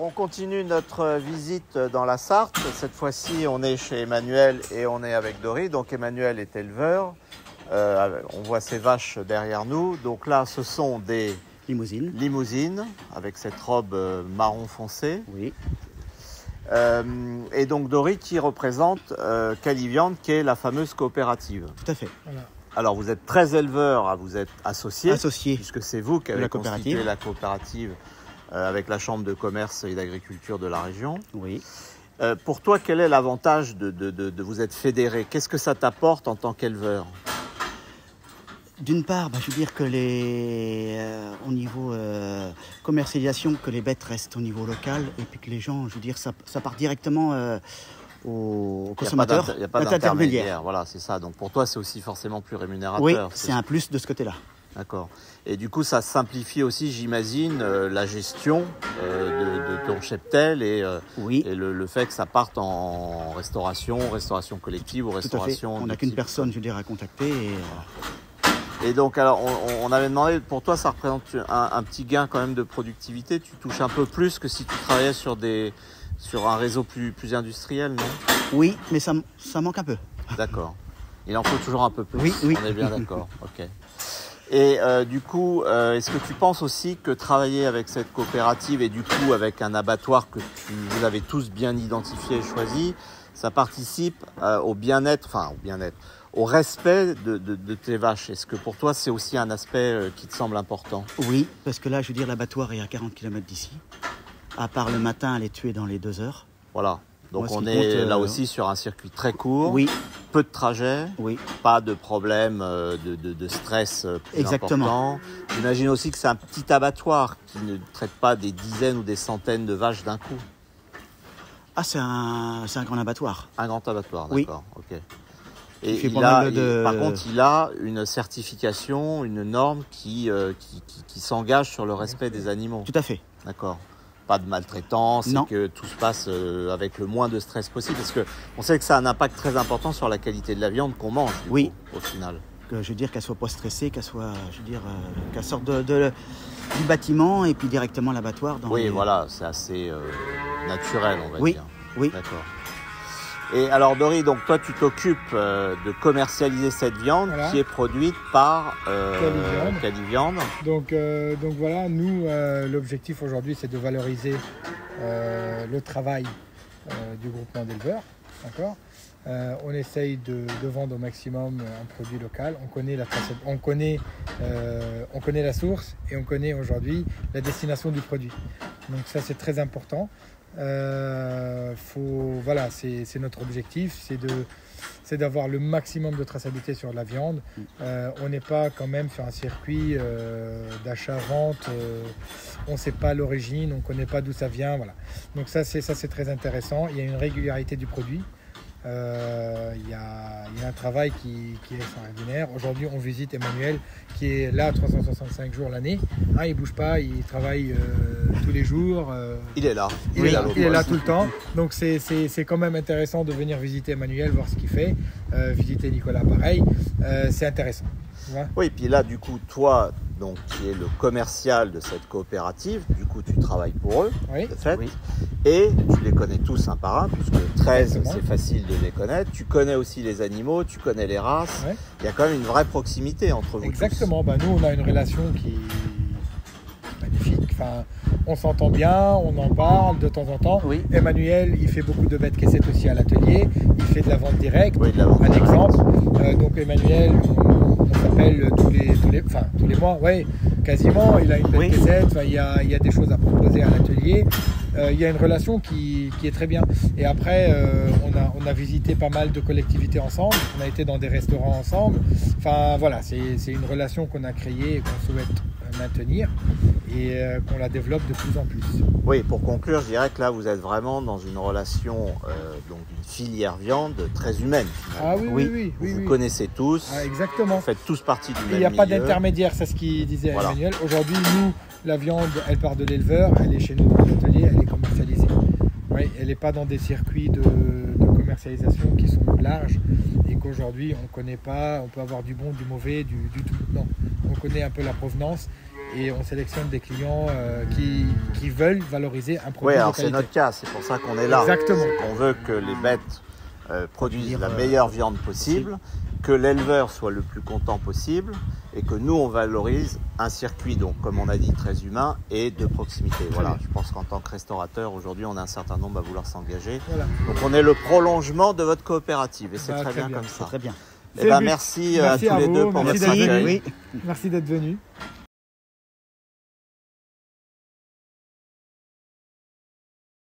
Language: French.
On continue notre visite dans la Sarthe. Cette fois-ci, on est chez Emmanuel et on est avec Dory. Donc Emmanuel est éleveur. On voit ses vaches derrière nous. Donc là, ce sont des limousines avec cette robe marron foncé. Oui. Et donc Dory qui représente Caliviande, qui est la fameuse coopérative. Tout à fait. Voilà. Alors vous êtes 13 éleveurs, vous êtes associés, puisque c'est vous qui avez constitué la coopérative avec la Chambre de commerce et d'agriculture de la région. Oui. Pour toi, quel est l'avantage de vous être fédéré? Qu'est-ce que ça t'apporte en tant qu'éleveur? D'une part, je veux dire que au niveau commercialisation, que les bêtes restent au niveau local et puis que les gens, je veux dire, ça part directement aux consommateurs. Il n'y a pas d'intermédiaire. Voilà, c'est ça. Donc pour toi, c'est aussi forcément plus rémunérateur. Oui, c'est un plus de ce côté-là. D'accord. Et du coup, ça simplifie aussi, j'imagine, la gestion de ton cheptel et le fait que ça parte en restauration collective ou restauration. On n'a qu'une personne, je veux dire, à contacter. Et donc, alors, on avait demandé, pour toi, ça représente un petit gain quand même de productivité. Tu touches un peu plus que si tu travaillais sur un réseau plus industriel, non? Oui, mais ça manque un peu. D'accord. Il en faut toujours un peu plus. Oui. On est bien d'accord. Ok. Et du coup, est-ce que tu penses aussi que travailler avec cette coopérative et du coup avec un abattoir que vous avez tous bien identifié et choisi, ça participe au bien-être, au respect de tes vaches? Est-ce que pour toi, c'est aussi un aspect qui te semble important? Oui, parce que là, je veux dire, l'abattoir est à 40 km d'ici. À part le matin, elle est tuée dans les 2 heures. Voilà. Donc on est là aussi sur un circuit très court, oui. Peu de trajets, oui. Pas de problème de stress plus important. J'imagine aussi que c'est un petit abattoir qui ne traite pas des dizaines ou des centaines de vaches d'un coup. Ah, c'est un grand abattoir. Un grand abattoir, oui. D'accord, ok. Et par contre, il a une certification, une norme qui s'engage sur le respect des animaux. Tout à fait. D'accord. Pas de maltraitance et que tout se passe avec le moins de stress possible, parce qu'on sait que ça a un impact très important sur la qualité de la viande qu'on mange au final. Que, je veux dire qu'elle soit pas stressée, qu'elle soit, qu'elle sorte du bâtiment et puis directement à l'abattoir. Voilà, c'est assez naturel, on va dire. Oui. D'accord. Et alors Dory, donc toi tu t'occupes de commercialiser cette viande qui est produite par Caliviande. Donc voilà, nous l'objectif aujourd'hui c'est de valoriser le travail du groupement d'éleveurs. D'accord. On essaye de vendre au maximum un produit local. On connaît la source et on connaît aujourd'hui la destination du produit. Donc ça c'est très important. C'est notre objectif, c'est d'avoir le maximum de traçabilité sur la viande. On n'est pas quand même sur un circuit d'achat-vente, on ne sait pas l'origine, on ne connaît pas d'où ça vient. Voilà. Donc ça c'est très intéressant. Il y a une régularité du produit. Il y a un travail qui est extraordinaire. Aujourd'hui, on visite Emmanuel qui est là 365 jours l'année. Il ne bouge pas, il travaille tous les jours. Il est là. Il est là tout le temps. Donc c'est quand même intéressant de venir visiter Emmanuel, voir ce qu'il fait. Visiter Nicolas, pareil. C'est intéressant. Oui, et puis là, du coup, toi, donc, qui es le commercial de cette coopérative, du coup, tu travailles pour eux, de fait, et tu les connais tous un par un, puisque 13, c'est facile de les connaître. Tu connais aussi les animaux, tu connais les races. Il y a quand même une vraie proximité entre vous. Exactement. Nous, on a une relation qui est magnifique. On s'entend bien, on en parle de temps en temps. Emmanuel, il fait beaucoup de bêtes caissettes aussi à l'atelier. Il fait de la vente directe. Un exemple. Donc Emmanuel, on s'appelle tous les mois, quasiment. Il a une bête caissette. Il y a des choses à proposer à l'atelier. Il y a une relation qui est très bien. Et après, on a visité pas mal de collectivités ensemble. On a été dans des restaurants ensemble. C'est une relation qu'on a créée et qu'on souhaite maintenir et qu'on la développe de plus en plus. Oui, pour conclure, je dirais que là, vous êtes vraiment dans une relation, donc une filière viande très humaine. Oui. Vous connaissez tous. Exactement. Vous faites tous partie du même milieu. Il n'y a pas d'intermédiaire, c'est ce qu'il disait Emmanuel. Aujourd'hui, nous, la viande, elle part de l'éleveur, elle est chez nous dans l'atelier, elle est commercialisée. Elle n'est pas dans des circuits de commercialisation qui sont larges. et qu'aujourd'hui on ne connaît pas, on peut avoir du bon, du mauvais, du tout. Non, on connaît un peu la provenance et on sélectionne des clients qui veulent valoriser un produit. Oui, alors de qualité. c'est notre cas, c'est pour ça qu'on est là. Exactement. On veut que les bêtes produisent la meilleure viande possible, que l'éleveur soit le plus content possible et que nous on valorise un circuit, donc comme on a dit, très humain et de proximité. Voilà, je pense qu'en tant que restaurateur aujourd'hui on a un certain nombre à vouloir s'engager. Voilà. Donc on est le prolongement de votre coopérative et c'est très bien comme ça. Très bien. Merci à tous les deux pour votre accueil. Merci d'être venus.